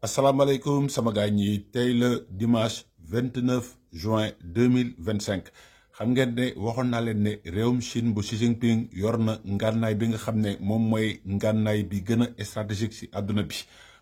asalaamaaleykum sama gars ñi tey la dimanche 29 juin 2025 xam ngeen ne waxoon naa leen ne réewum Chine bu Xi Jinping yor na ngànnaay bi nga xam ne moom mooy ngànnaay bi gën a stratégique ci àdduna bi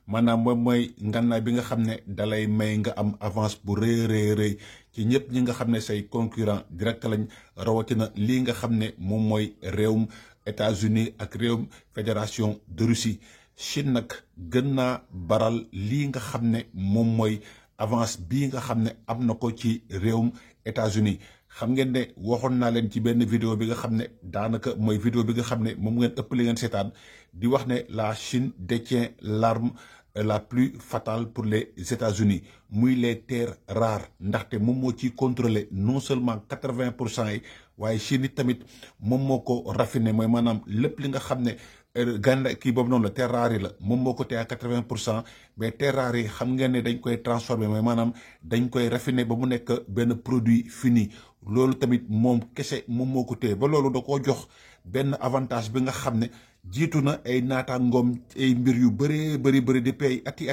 maanaam moom mooy ngànnaay bi nga xam ne dalay may nga am avance bu rëy ci ñëpp ñi nga xam ne say concurrent direct lañ rawatina lii nga xam ne moom mooy réewum États-Unis ak réewum fédération de Russie. Chine nag gën naa baral lii nga xam ne moom mooy avance bii nga xam ne am na ko ci réewum États-Unis xam ngeen ne waxoon naa leen ci benn vidéo bi nga xam ne daanaka mooy vidéo bi nga xam ne moom ngeen ëpp li ngeen seetaan di wax ne la Chine détient l'arme la plus fatale pour les États-Unis muy les terres rares ndaxte moom moo ciy contrôler non seulement 80% yi waaye Chine it tamit moom moo ko raffiné mooy maanaam lépp li nga xam ne gànnaay kii boobu noonu la terres rares yi la moom moo ko téye à 80% mais terres rares yi xam ngeen ne dañ koy transformer mooy maanaam dañ koy raffiner ba mu nekk benn produit fini loolu tamit moom kese moom moo ko téye ba loolu da koo jox benn avantage bi nga xam ne jiitu na ay naataangoom ay mbir yu bëri di pay ati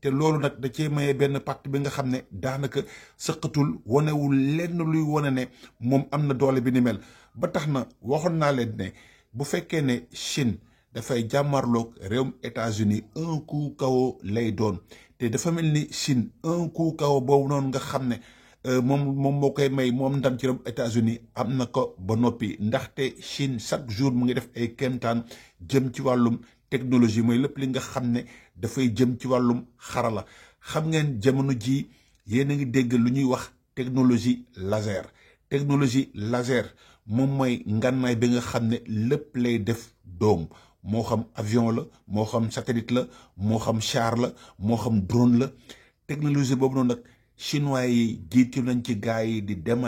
te loolu nag da cee maye benn pacte bi nga xam ne daanaka sëqatul wanewul lenn luy wane ne moom am na doole bi ni mel ba tax na waxoon naa leen ne bu fekkee ne Chine dafay jàmmarloog réewum États-Unis un coup KO lay doon te dafa mel ni Chine un coup KO boobu noonu nga xam ne moom moo koy may moom ndam ci réewum États-Unis am na ko ba noppi ndaxte Chine chaque jour mu ngi def ay kéemtaan jëm ci wàllum technologie mooy lépp li nga xam ne dafay jëm ci wàllum xarala xam ngeen jamono ji yéen a ngi dégg lu ñuy wax technologie laser moom mooy ngànnaay bi nga xam ne lépp lay def doom moo xam avion la moo xam satellite la moo xam char la moo xam drone la technologie boobu noonu nag chinois yi jiitu nañ ci gaa yi di dem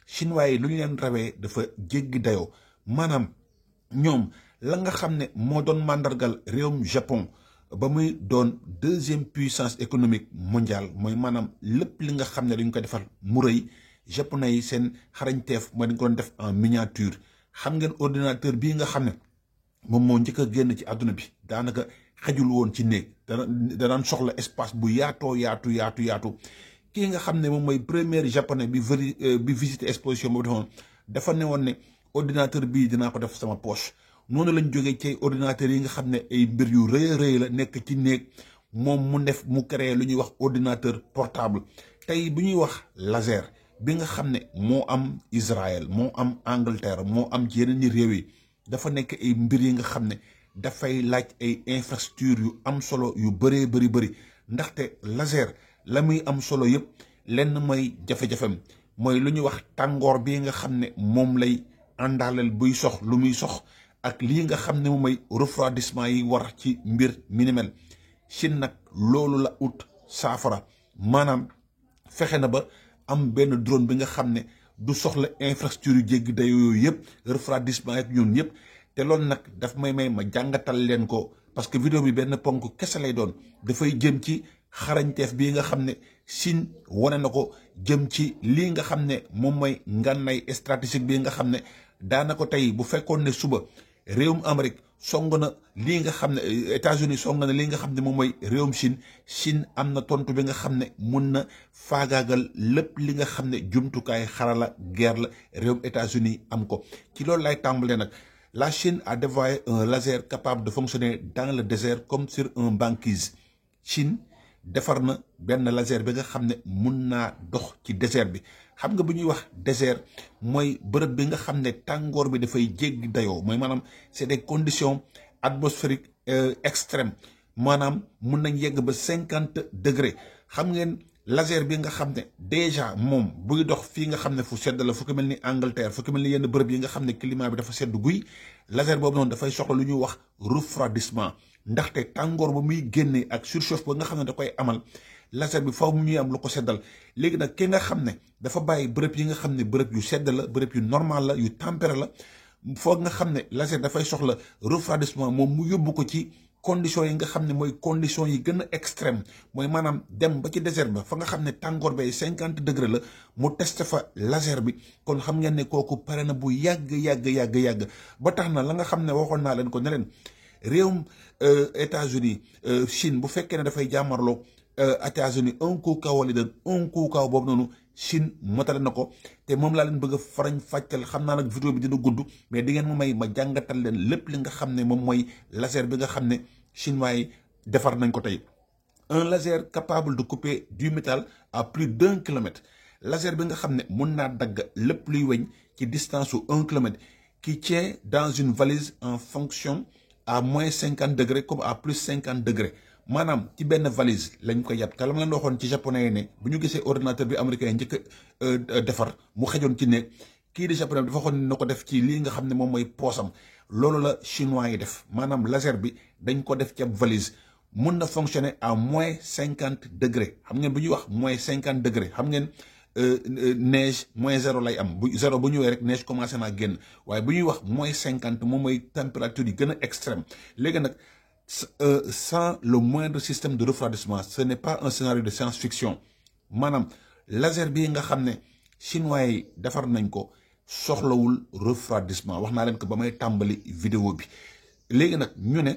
chinois yi lu ñu leen rawee dafa jéggi dayoo maanaam ñoom la nga xam ne moo doon màndargal réewum Japon ba muy doon deuxième puissance économique mondiale mooy maanaam lépp li nga xam ne dañ koy defal mu rëy japonais yi seen xarañteef mooy dañ ko doon def en miniature xam ngeen ordinateur bii nga xam ne moom moo njëkk a génn ci àdduna bi daanaka xejul woon ci néeg danaan soxla espace bu yaatu kii nga xam ne moom mooy premier japonais bi visité exposition boobu defoon dafa ne woon ne ordinateur bii dinaa ko def sama poche noonu lañ jógee ci ordinateur yi nga xam ne ay mbir yu rëy la nekk ci néeg moom mu créé lu ñuy wax ordinateur portable tey bu ñuy wax laser bi nga xam ne moo am Israël moo am Angleterre moo am ci yeneen ñi réew yi dafa nekk ay mbir yi nga xam ne dafay laaj ay infrastructure yu am solo yu bëri ndaxte laser la muy am solo yëpp lenn mooy jafe-jafem mooy lu ñuy wax tàngoor bi nga xam ne moom lay àndaaleel buy sox lu muy sox ak lii nga xam ne moom mooy refroidissement yi war ci mbir minimel Chine nag loolu la ut saafara maanaam fexe na ba am benn drone bi nga xam ne du soxla infrastructure yu jéggi day yooyu yëpp refroidissement ak ñun yëpp te loolu nag daf may ma jàngatal leen ko parce que vidéo bi benn ponk kese lay doon dafay jëm ci xarañteef bii nga xam ne Chine wane na ko jëm ci lii nga xam ne moom mooy ngànnaay stratégique bii nga xam ne daanaka tey bu fekkoon ne suba réewum Amérique song na lii nga xam ne États-Unis song na lii nga xam ne moom mooy réewum Chine am na tontu bi nga xam ne mun na faagaagal lépp li nga xam ne jumtukaay xarala guerre la réewum États-Unis am ko ci loolu lay tàmbalee nag la Chine a dévoilé un laser capable de fonctionner dans le désert comme sur un banquise Chine defar na benn laser bi nga xam ne mun naa dox ci désert bi xam nga bu ñuy wax désert mooy bërëb bi nga xam ne tàngoor bi dafay jéggi dayoo mooy maanaam c'est des conditions atmosphériques extrêmes maanaam mun nañ yegg ba 50 degrés xam ngeen laser bi nga xam ne déjà moom buy dox fii nga xam ne fu sedd la fu ko mel ni Angleterre fu ko mel ni yenn bërëb yi nga xam ne climat bi dafa sedd guy laser boobu noonu dafay soxla lu ñuy wax refroidissement ndaxte tàngoor ba muy génnee ak surchauffe ba nga xam ne da koy amal laser bi faw mu ñuy am lu ko seddal léegi nag ki nga xam ne dafa bàyyi bërëb yi nga xam ne bërëb yu sedd la bërëb yu normal la yu tempéré la foog nga xam ne laser dafay soxla refroidissement moom mu yóbbu ko ci conditions yi nga xam ne mooy conditions yi gën a extrême mooy maanaam dem ba ci désert ba fa nga xam ne tàngoor bay 50 degré la mu testé fa laser bi kon xam ngeen ne kooku pare na bu yàgg ba tax na la nga xam ne waxoon naa leen ko ne leen réewum États-Unis Chine bu fekkee ne dafay jàmmarloo États-Unis un coup kaw wala un coup kaw boobu noonu Chine motale na ko te moom laa leen bëgg a farañ fàccal xam naa nag vidéo bi dina gudd mais di ngeen ma may ma jàngatal leen lépp li nga xam ne moom mooy laser bi nga xam ne chinois yi defar nañ ko tey. Un laser capable de couper du métal à plus d'1 kilomètre laser bi nga xam ne mun naa dagg lépp luy weñ ci distance su 1 kilomètre qui tient dans une valise en fonction à moins 50 degrés comme à plus 50 degrés maanaam ci benn valise lañ ko yàpp te la ma leen waxoon ci japonais yi ne bu ñu gisee ordinateur bi américain njëkk a defar mu xejoon ci ne kii di japonais dafa waxoon na ko def ci lii nga xam ne moom mooy poosam loolu la chinois yi def maanaam laser bi dañ ko def ci ab valise mun na fonctionner à moins 50 degrés xam ngeen bu ñuy wax moins 50 degrés xam ngeen neige moins 0 lay am bu 0 bu ñëwee rek neige commencé naa génn waaye bu ñuy wax moins 50 moom mooy température yi gën a extrême léegi nag sans le moindre système de refroidissement ce n'est pas un scénario de science-fiction maanaam laser bii nga xam ne chinois yi defar nañ ko soxlawul refroidissement wax naa leen ko ba may tàmbali vidéo bi léegi nag ñu ne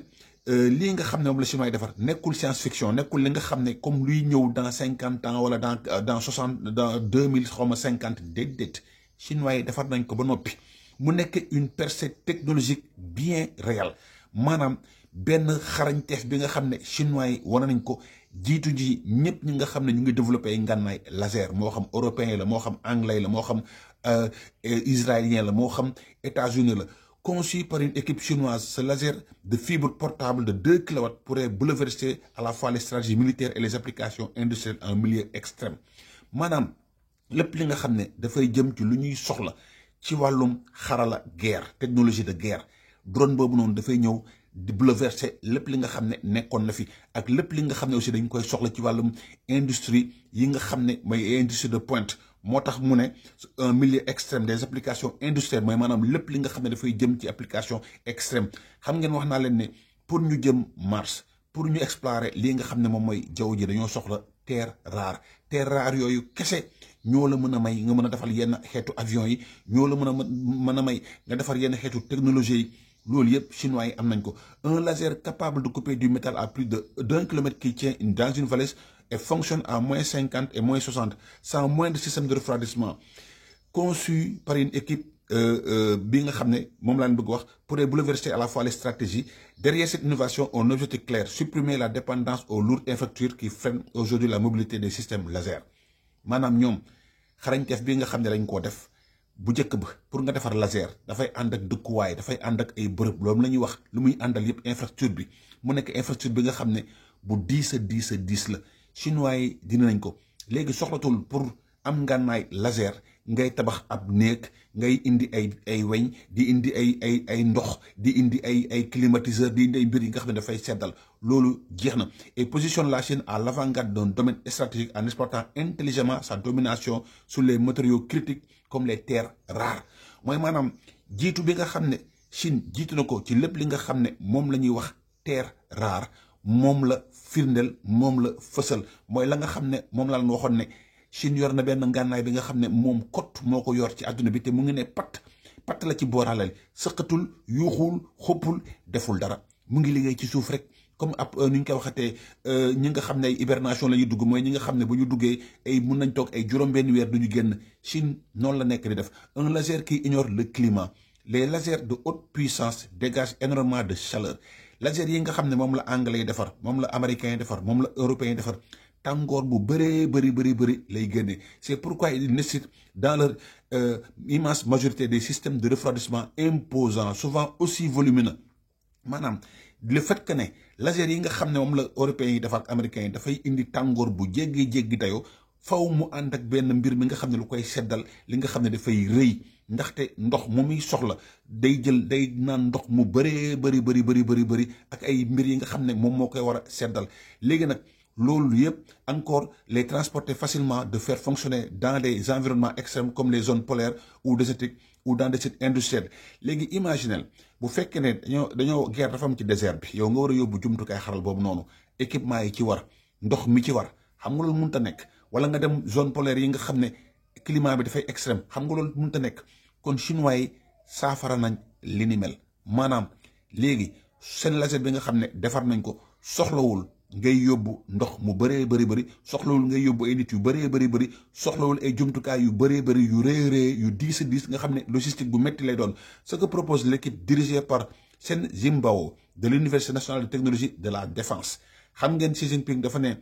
lii nga xam ne moom la chinois yi defar nekkul science-fiction nekkul li nga xam ne comme luy ñëw dans 50 ans wala dans 60 dans 2000 xaw ma 50 déedéet chinois yi defar nañ ko ba noppi mu nekk une percée technologique bien réelle maanaam benn xarañteef bi nga xam ne chinois yi wane nañ ko jiitu ji ñëpp ñi nga xam ne ñu ngi développé ay ngànnaay laser moo xam européen la moo xam anglais la moo xam israélien la moo xam États-Unis la conçu par une équipe chinoise ce laser de fibre portable de 2 kW pourrait bouleverser à la fois les stratégies militaires et les applications industrielles en milieu extrême maanaam lépp li nga xam ne dafay jëm ci lu ñuy soxla ci wàllum xarala guerre technologie de guerre drone boobu noonu dafay ñëw di bouleverser lépp li nga xam ne nekkoon na fi ak lépp li nga xam ne aussi dañ koy soxla ci wàllum industrie yi nga xam ne mooy industrie de pointe moo tax mu ne un milieu extrême des applications industrielles mooy maanaam lépp li nga xam ne dafay jëm ci application extrême xam ngeen wax naa leen ne pour ñu jëm Mars pour ñu explorer lii nga xam ne moom mooy jaww ji dañoo soxla terre rare yooyu kese ñoo la mën a may nga mën a defal yenn xeetu avion yi ñoo la mën a may nga defar yenn xeetu technologie yi loolu yëpp chinois yi am nañ ko un laser capable de couper du métal à plus d'1 kilomètre qui tient dans une valise et fonctionne à moins 50 et moins 60 sans moindre système de refroidissement conçu par une équipe bi nga xam ne moom laa leen bëgg wax pourrait bouleverser à la fois les stratégies derrière cette innovation un objectif clair supprimer la dépendance aux lourdes infrastructures qui freinent aujourd'hui la mobilité des systèmes laser maanaam ñoom xarañteef bi nga xam ne lañ koo def bu njëkk ba pour nga defar laser dafay ànd ak dëkkuwaay dafay ànd ak ay bërëb loolu la ñuy wax lu muy àndal yëpp infrastructure bi mu nekk infrastructure bi nga xam ne bu diis la chinois yi dina nañ ko léegi soxlatul pour am ngànnaay laser ngay tabax ab néeg ngay indi ay weñ di indi ay ndox di indi ay climatiseur di indi ay mbir yi nga xam ne dafay seddal loolu jeex na et positionne la Chine à l'avant-garde d'un domaine stratégique en exploitant intelligemment sa domination sur les matériaux critiques comme les terres rares mooy maanaam jiitu bi nga xam ne Chine jiitu na ko ci lépp li nga xam ne moom la ñuy wax terre rare moom la firndeel moom la fësal mooy la nga xam ne moom laa leen waxoon ne Chine yor na benn ngànnaay bi nga xam ne moom kot moo ko yor ci àdduna bi te mu ngi ne patt la ci booraalal sëqatul yuuxul xoppul deful dara mu ngi liggéey ci suuf rek comme ab ni ñu koy waxatee ñi nga xam ne ay hibernation la ñuy dugg mooy ñi nga xam ne bu ñu duggee ay mun nañ toog ay juróom-benn weer du ñu génn Chine noonu la nekk di def un laser qui ignore le climat les lasers de haute puissance dégagent énormément de chaleur laser yi nga xam ne moom la anglais yi defar moom la américain yi defar moom la européen yi defar tàngoor bu bëri lay génne c'est pourquoi ils nécessitent dans leur immense majorité des systèmes de refroidissement imposants souvent aussi volumineux maanaam le fait que ne laser yi nga xam ne moom la européens yi defar ak américains yi dafay indi tàngoor bu jéggi dayoo faw mu ànd ak benn mbir mi nga xam ne lu koy seddal li nga xam ne dafay rëy ndaxte ndox mu muy soxla day naan ndox mu bëri ak ay mbir yi nga xam ne moom moo koy war a seddal léegi nag loolu yëpp encore les transporter facilement de faire fonctionner dans des environnements extrêmes comme les zones polaires ou désertiques ou dans des sites industriels léegi imaginel bu fekkee ne dañoo guerre dafa am ci désert bi yow nga war a yóbbu jumtukaay xaral boobu noonu équipement yi ci war ndox mi ci war xam nga loolu mënut a nekk wala nga dem zone polaire yi nga xam ne climat bi dafay extrême xam nga loolu mënut a nekk kon chinois yi saafara nañ li ni mel maanaam léegi seen laser bi nga xam ne defar nañ ko soxlawul ngay yóbbu ndox mu bëree bëri soxlawul ngay yóbbu ay nit yu bëree bëri soxlawul ay jumtukaay yu bëree bëri yu rëy yu diis nga xam ne logistique bu métti lay doon. Ce que propose l'équipe dirigée par Chen Jianbao de l'Université nationale de technologie de la défense. xam ngeen Xi Jinping dafa ne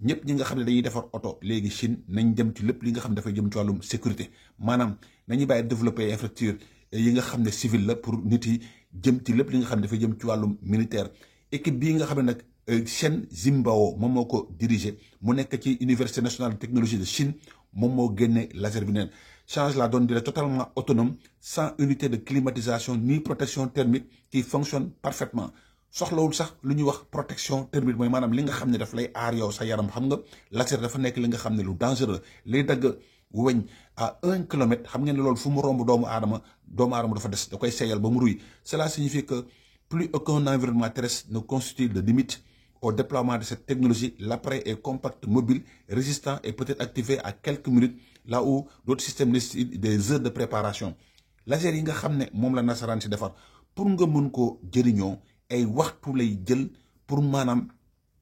ñëpp ñi nga xam ne dañuy defar oto léegi Chine nañ dem ci lépp li nga xam ne dafay jëm ci wàllum sécurité maanaam nañuy bàyyi développer infrastructure yi nga xam ne civil la pour nit yi jëm ci lépp li nga xam ne dafay jëm ci wàllum militaire. Équipe bii nga xam ne nag Chen Jianbao moom moo ko dirigé mu nekk ci Université nationale de technologie de Chine moom moo génne laser bi neen change la donne d'être totalement autonome sans unité de climatisation ni protection thermique qui fonctionne parfaitement. soxlawul sax lu ñuy wax protection thermique mooy maanaam li nga xam ne daf lay aar yow sa yaram xam nga laser dafa nekk li nga xam ne lu dangereux lay dagg weñ à 1 kilomètre xam ngeen ne loolu fu mu romb doomu aadama dafa des da koy seeyal ba mu ruy. Cela signifie que plus aucun environnement terrestre ne constitue de limite au déploiement de cette technologie. L'appareil est compact, mobile, résistant et peut être activé à quelques minutes là où d'autres systèmes nécessitent des heures de préparation. Laser yi nga xam ne moom la nasaraan si defar pour nga mën koo jëriñoo ay waxtu lay jël pour maanaam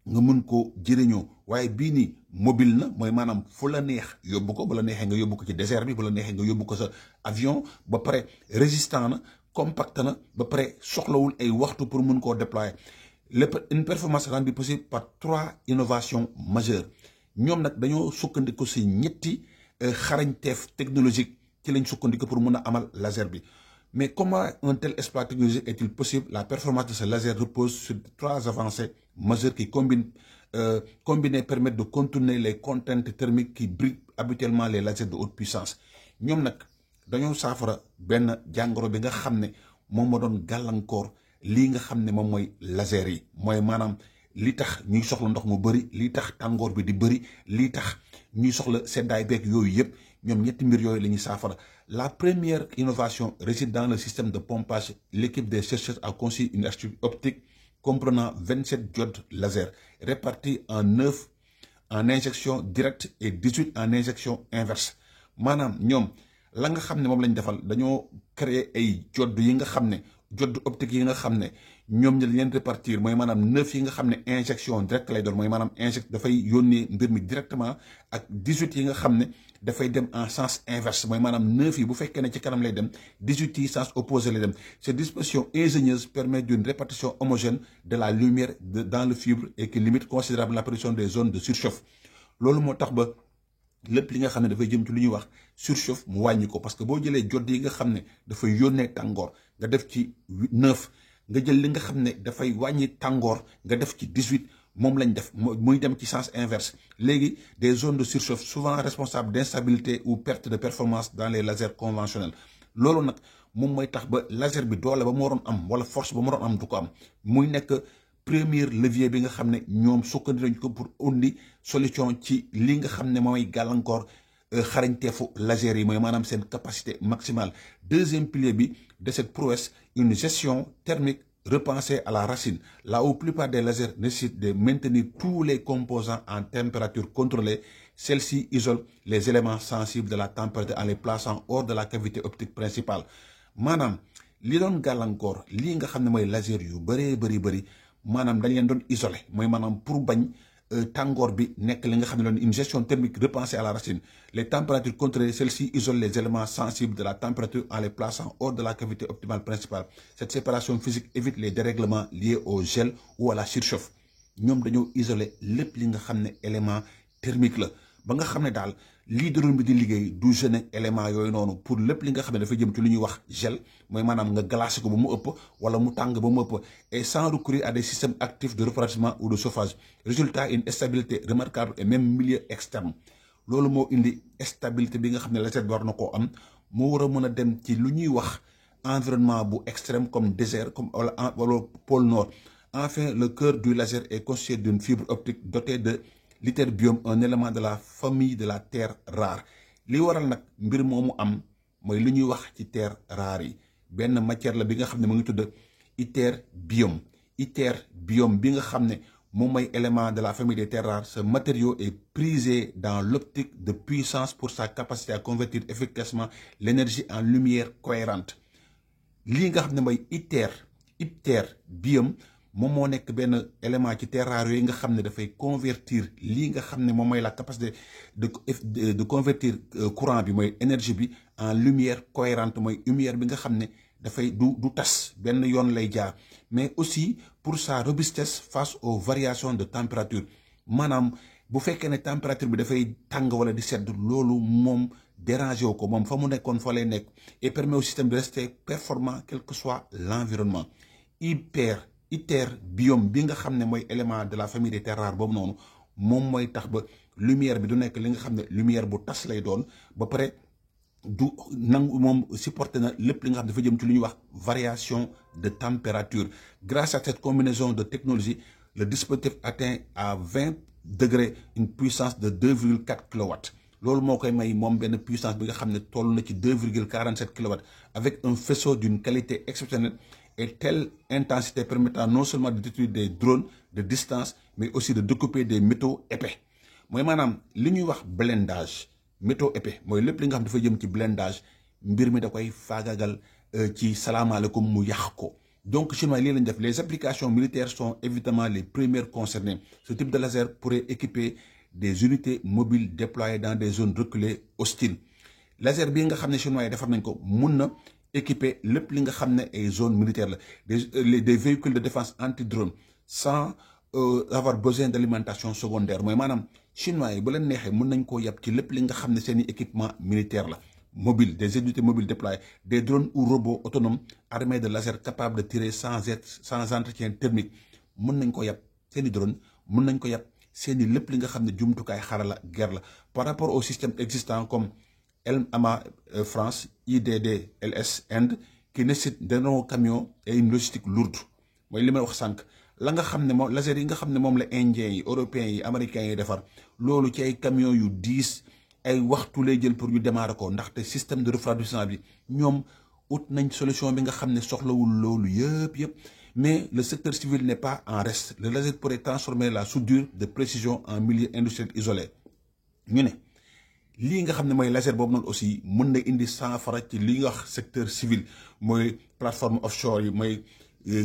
nga mën koo jëriñoo waaye bii nii mobile na mooy maanaam fu la neex yóbbu ko bu la neexee nga yóbbu ko ci désert bi bu la neexee nga yóbbu ko sa avion ba pare résistant na compact na ba pare soxlawul ay waxtu pour mën koo déployer. Une performance rendue possible par 3 innovations majeures ñoom nag dañoo sukkandiku si ñetti xarañteef technologique ci lañ sukkandiku pour mën a amal laser bi. Mais comment un tel exploit technologique est-il possible? La performance de ce laser repose sur 3 avancées majeures qui combinées permettent de contourner les contraintes thermiques qui brident habituellement les lasers de haute puissance. ñoom nag dañoo saafara benn jàngoro bi nga xam ne moom moo doon gàllankoor lii nga xam ne moom mooy laser yi mooy maanaam li tax ñuy soxla ndox mu bëri lii tax tàngoor bi di bëri lii tax ñuy soxla seddaay beeg yooyu yëpp ñoom ñetti mbir yooyu la ñuy saafara. La première innovation réside dans le système de pompage. L'équipe des chercheurs a conçu une architecture optique comprenant 27 diodes laser répartis en 9 en injection directe et 18 en injection inverse. maanaam ñoom la nga xam ne moom lañ defal dañoo créer ay diodes yi nga xam ne diodes optique yi nga xam ne ñoom ñu leen répartir mooy maanaam 9 yi nga xam ne injection directe lay doon mooy maanaam dafay yónnee mbir mi directement ak 18 yi nga xam ne dafay dem en sens inverse mooy maanaam 9 yi bu fekkee ne ci kanam lay dem 18 yi sens opposé lay dem. Cette disposition ingénieuse permet d'une répartition homogène de la lumière dans le fibre et qui limite considérablement l'apparition des zones de surchauffe. loolu moo tax ba lépp li nga xam ne dafay jëm ci lu ñuy wax surchauffe mu wàññi ko parce que boo jëlee jot yi nga xam ne dafay yónnee tàngoor nga def ci 9 nga jël li nga xam ne dafay wàññi tàngoor nga def ci 18 moom lañ def muy dem ci sens inverse. léegi des zones de surchauffe souvent responsables d'instabilité ou perte de performance dans les lasers conventionnels. loolu nag moom mooy tax ba laser bi doole ba mu waroon am wala force ba mu waroon am du ko am muy nekk premier levier bi nga xam ne ñoom sukkandi nañ ko pour indi solution ci li nga xam ne mooy gàllankoor xarañteefu laser yi mooy maanaam seen capacité maximale. Deuxième pilier bi de cette prouesse, une gestion thermique repensée à la racine, là où la plupart des lasers nécessitent de maintenir tous les composants en température contrôlée. Celle-ci isole les éléments sensibles de la température en les plaçant hors de la cavité optique principale. maanaam li doon gàllankoor lii nga xam ne mooy laser yu bëri maanaam dañ leen doon isolé mooy maanaam pour bañ tàngoor bi nekk li nga xam ne doon une gestion thermique repensée à la racine. Les températures contrôlées, celles-ci isolent les éléments sensibles de la température en les plaçant hors de la cavité optimale principale. Cette séparation physique évite les dérèglements liés au gel ou à la surchauffe. ñoom dañoo isolé lépp li nga xam ne élément thermique la ba nga xam ne daal lii drone bi di liggéey du jeune élément yooyu noonu pour lépp li nga xam ne dafa jëm ci lu ñuy wax gel mooy maanaam nga glacé ko ba mu ëpp wala mu tàng ba mu ëpp et sans recourir à des systèmes actifs de refroidissement ou de chauffage. Résultat, une stabilité remarquable et même milieu externe. loolu moo indi stabilité bi nga xam ne laser bi war na koo am moo war a mën a dem ci lu ñuy wax environnement bu extrême comme désert comme wala pôle nord. Enfin, le cœur du laser est constitué d'une fibre optique dotée de l'ytterbium, un élément de la famille de la terre rare. li waral nag mbir moomu am mooy lu ñuy wax ci terre rare yi benn matière la bi nga xam ne mu ngi tudd ytterbium. Ytterbium bi nga xam ne moom mooy élément de la famille des terres rares. Ce matériau est prisé dans l'optique de puissance pour sa capacité à convertir efficacement l'énergie en lumière cohérente. lii nga xam ne mooy ITER biome moom moo nekk benn élément ci terres rares yooyu nga xam ne dafay convertir lii nga xam ne moom mooy la capacité de convertir courant bi mooy énergie bi en lumière cohérente mooy lumière bi nga xam ne dafay du tas benn yoon lay jaar mais aussi pour sa robustesse face aux variations de température maanaam bu fekkee ne température bi dafay tàng wala di sedd loolu moom dérangé wu ko moom fa mu nekkoon fa lay nekk et permet au système de rester performant quel que soit l'environnement. ITER biome bi nga xam ne mooy élément de la famille des terres rares boobu noonu moom mooy tax ba lumière bi du nekk li nga xam ne lumière bu tas lay doon ba pare du nangu moom supporté na lépp li nga xam ne dafa jëm ci lu ñuy wax variation de température. Grâce à cette combinaison de technologies le dispositif atteint à 20 degrés une puissance de 2,4 kilowatts loolu moo koy may moom benn puissance bi nga xam ne toll na ci 2,47 kilowatts avec un faisceau d'une qualité exceptionnelle et telle intensité permettant non seulement de détruire des drones de distance mais aussi de découper des métaux épais mooy maanaam li ñuy wax blindage métaux épais mooy lépp li nga xam dafa jëm ci blindage mbir mi da koy faagagal ci salaamaaleykum mu yàq ko. Donc chinois lii lañ def les applications militaires sont évidemment les premières concernées. Ce type de laser pourrait équiper des unités mobiles déployées dans des zones reculées hostiles. Laser bii nga xam ne chinois yi defar nañ ko mun na équiper lépp li nga xam ne ay zones militaires la des véhicules de défense anti-drone sans avoir besoin d'alimentation secondaire mooy maanaam chinois yi bu leen neexee mun nañ koo yàpp ci lépp li nga xam ne seeni équipement militaire la mobile des unités mobiles déployées des drones ou robots autonomes armés de lasers capables de tirer sans entretien thermique mun nañ ko yàpp seeni drone mun nañ ko yàpp seeni lépp li nga xam ne jumtukaay xarala guerre la par rapport au système existant comme LMA France IDD LS Inde qui nécessite d'énormes camions et une logistique lourde mooy li may wax sànq la nga xam ne moom laser yi nga xam ne moom la indiens yi européens yi américains yi defar loolu ci ay camions yu diis ay waxtu lay jël pour ñu démarrer ko ndaxte système de refroidissement bi ñoom ut nañ solution bi nga xam ne soxlawul loolu yëpp mais le secteur civil n'est pas en reste le laser pourrait transformer la soudure de précision en milieu industriel isolé ñu ne lii nga xam ne mooy laser boobu noonu aussi mën na indi saafara ci li nga wax secteur civil mooy plateforme offshore yi mooy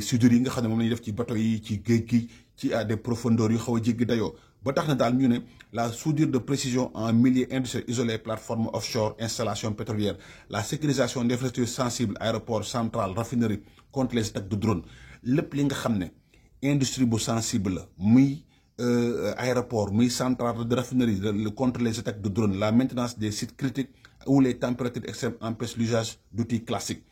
soudure yi nga xam ne moom la ñuy def ci bateau yi ci géej gi ci à des profondeurs yu xaw a jéggi dayoo ba tax na daal ñu ne la soudure de précision en milieu industriel isolé plateforme offshore installation pétrolière la sécurisation d'infrastructures sensibles aéroport central raffinerie contre les attaques de drone lépp li nga xam ne industrie bu sensible la muy aéroport muy centrale de raffinerie contre les attaques de drone la maintenance des sites critiques où les températures extrêmes empêchent l'usage d'outils classiques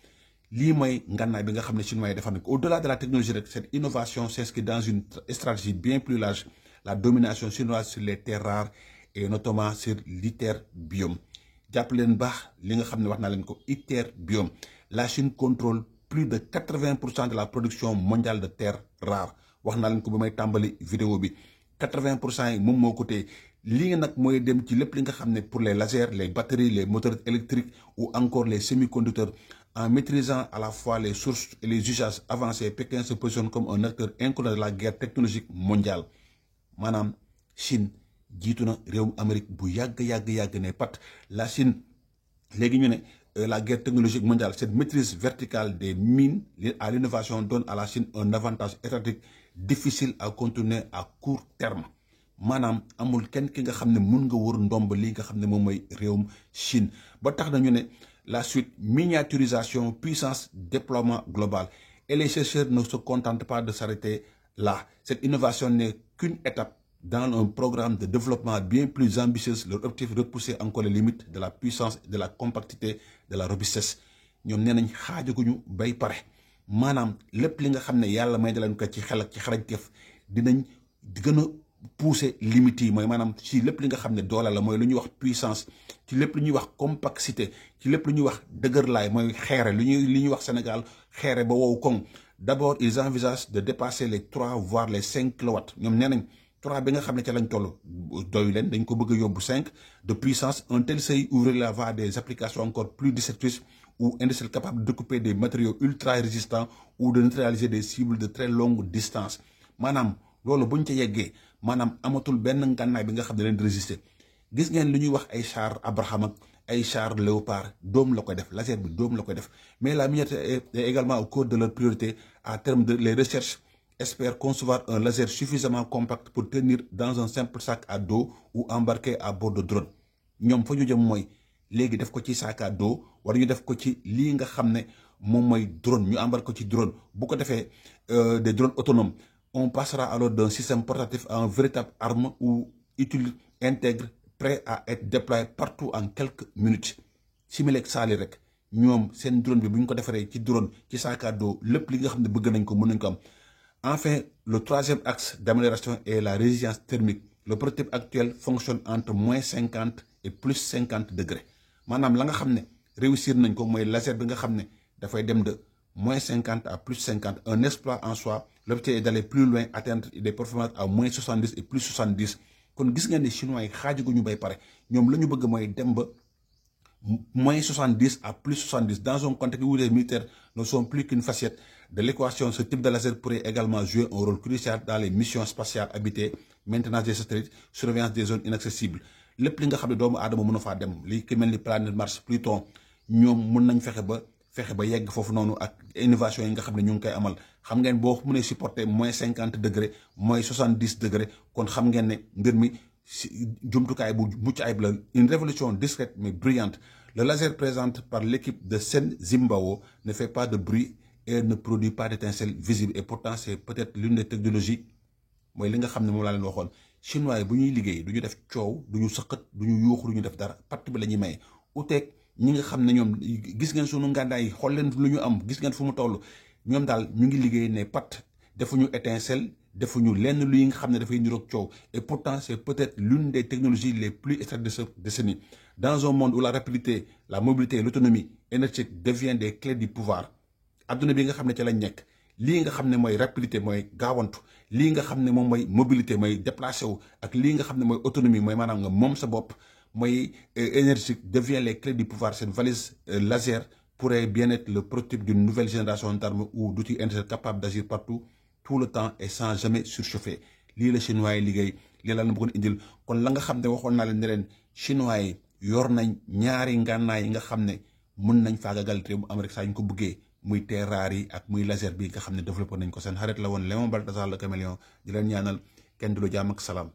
lii mooy ngànnaay bi nga xam ne chinois yi defar nañ ko au-delà de la technologie rek cette innovation s'inscrit dans une stratégie bien plus large la domination chinoise sur les terres rares et notamment sur l'ITER biome jàpp leen baax li nga xam ne wax naa leen ko ITER biome la Chine contrôle plus de 80% de la production mondiale de terres rares wax naa leen ko ba may tàmbali vidéo bi 80% yi moom moo ko téye lii nag mooy dem ci lépp li nga xam ne pour les lasers les batteries les moteurs électriques ou encore les semi-conducteurs en maîtrisant à la fois les sources et les usages avancés Pékin se positionne comme un acteur incontournable de la guerre technologique mondiale maanaam Chine jiitu na réewum Amérique bu yàgg ne pat la Chine léegi ñu ne la guerre technologique mondiale cette maîtrise verticale des mines à l'innovation donne à la Chine un avantage stratégique difficile à contourner à court terme maanaam amul kenn ki nga xam ne mun nga wër ndomb li nga xam ne moom mooy réewum Chine ba tax na ñu ne la suite miniaturisation puissance déploiement global et les chercheurs ne se contentent pas de s'arrêter là cette innovation n'est qu'une étape dans un programme de développement bien plus ambitieux leur objectif repousser encore les limites de la puissance de la compacité de la robustesse ñoom nee nañ xaajaguñu bay pare maanaam lépp li nga xam ne yàlla may da leen ko ci xel ak ci xarañteef dinañ gën a pousser limites yi mooy maanaam ci lépp li nga xam ne doole la mooy lu ñuy wax puissance ci lépp lu ñuy wax compacité ci lépp lu ñuy wax dëgërlaay mooy xeere li ñuy wax Sénégal xeere ba wow koŋ d'abord ils envisagent de dépasser les 3 voire les 5 kilowatts ñoom nee nañ 3 bi nga xam ne ca lañ toll doy leen dañ ko bëgg a yóbbu 5 de puissance un tel seuil ouvre la voie à des applications encore plus destructrices ou industrielles capables de découper des matériaux ultra résistants ou de neutraliser des cibles de très longue distance maanaam loolu buñ ca yeggee maanaam amatul benn ngànnaay bi nga xam ne leen di résister gis ngeen lu ñuy wax ay char Abraham ak ay char Léopard doom la koy def laser bi doom la koy def mais la minière est également au cœur de leur priorité à terme de les recherches espèrent concevoir un laser suffisamment compact pour tenir dans un simple sac à dos ou embarqué à bord de drone ñoom fa ñu jëm mooy léegi def ko ci sac à dos wala ñu def ko ci lii nga xam ne moom mooy drone ñu embarqué ko ci drone bu ko defee des drones autonomes on passera alors d'un système portatif à une véritable arme ou utile intègre prêt à être déployé partout en quelques minutes simileeg saali rek ñoom seen drone bi bu ñu ko defaree ci drone ci sac à dos lépp li nga xam ne bëgg nañ ko mën nañ ko am. Enfin, le troisième axe d'amélioration est la résilience thermique. Le prototype actuel fonctionne entre moins 50 et plus 50 degrés. Manam la nga xamné réussir nañ ko moy laser bi nga xamné da fay dem de moins 50 à plus 50. Un exploit en soi. L'objectif est d'aller plus loin, atteindre des performances à moins 70 et plus 70. Kon gis ngeen ne chinois yi xaajagu ñu bay pare ñoom la ñu bëgg mooy dem ba moins 70 à plus 70 dans un contexte où les militaires ne sont plus qu'une facette de l'équation. Ce type de laser pourrait également jouer un rôle crucial dans les missions spatiales habitées, maintenance des satellites, surveillance des zones inaccessibles. lépp li nga xam ne doomu aadama mën a faa dem li ki mel ni planète Mars Pluton ñoom mën nañ fexe ba yegg foofu noonu ak innovation yi nga xam ne ñu ngi koy amal xam ngeen boo mënee supporter moins 50 degrés moins 70 degrés kon xam ngeen ne mbir mi jumtukaay bu mucc ayib la. Une révolution discrète mais brillante. Le laser présenté par l'équipe de Sen Zimbabwe ne fait pas de bruit et ne produit pas d'étincelles visibles et pourtant c'est peut-être l'une des technologies mooy li nga xam ne moom laa leen waxoon chinois yi bu ñuy liggéey du ñu def coow du ñu sëqat du ñu yuuxu du ñu def dara patt bi la ñuy maye uteeg ñi nga xam ne ñoom gis ngeen sunu ngàndaay yi xool leen lu ñu am gis ngeen fu mu toll ñoom daal ñu ngi liggéey ne patt defuñu étincelle defuñu lenn luy nga xam ne dafay niroog coow et pourtant c'est peut-être l'une des technologies les plus extraites de cette décennie. Dans un monde où la rapidité la mobilité et l'autonomie énergétique deviennent des clés du pouvoir adduna bi nga xam ne ca lañ nekk lii nga xam ne mooy rapidité mooy gaawantu lii nga xam ne moom mooy mobilité mooy déplacé wu ak lii nga xam ne mooy autonomie mooy maanaam nga moom sa bopp mooy énergétique devient les clés du pouvoir. Cette valise laser pourrait bien être le prototype d'une nouvelle génération d'armes ou d'outils industriels capables d'agir partout tout le temps et sans jamais surchauffer. lii la chinois yi liggéey lii la bëggoon indil kon la nga xam ne waxoon naa leen ne leen chinois yi yor nañ ñaari ngànnaay yi nga xam ne mën nañ faagagal réew mu Amérique saa ñu ko bëggee muy terres rares yi ak muy laser bi nga xam ne développé nañ ko. Seen xarit la woon Léon Baltasar le Caméléon di leen ñaanal kenn du lu jàmm ak salaam.